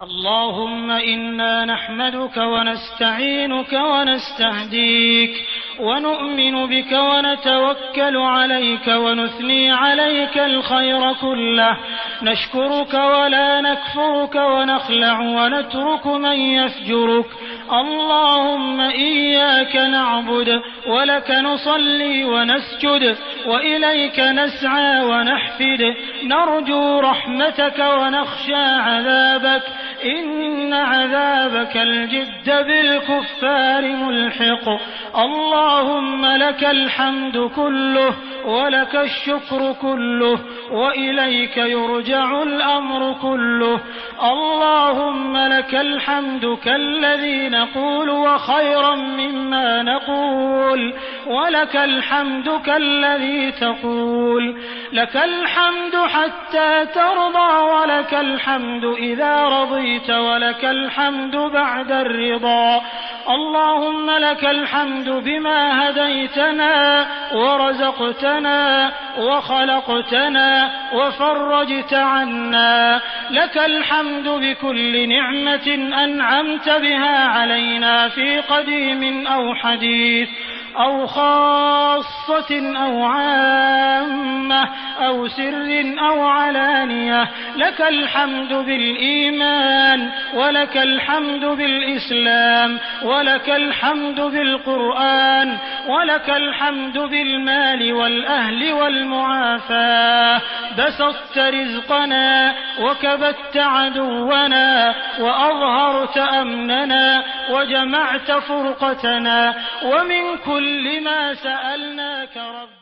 اللهم إنا نحمدك ونستعينك ونستهديك ونؤمن بك ونتوكل عليك ونثني عليك الخير كله، نشكرك ولا نكفرك ونخلع ونترك من يفجرك. اللهم إياك نعبد ولك نصلي ونسجد وإليك نسعى ونحفد، نرجو رحمتك ونخشى عذابك، إن عذابك الجد بالكفار ملحق. اللهم لك الحمد كله ولك الشكر كله وإليك يرجع الأمر كله. اللهم لك الحمد كالذي نقول وخيرا مما نقول، ولك الحمد كالذي تقول. لك الحمد حتى ترضى ولك الحمد إذا رضيت ولك الحمد بعد الرضا. اللهم لك الحمد بما هديتنا ورزقتنا وخلقتنا وفرجت عنا. لك الحمد بكل نعمة أنعمت بها علينا في قديم أو حديث أو خاصة أو عامة أو سر أو علانية. لك الحمد بالإيمان ولك الحمد بالإسلام ولك الحمد بالقرآن ولك الحمد بالمال والأهل والمعافاة. بسطت رزقنا وكبت عدونا وأظهرت أمننا وجمعت فرقتنا، ومن كل ما سألناك رب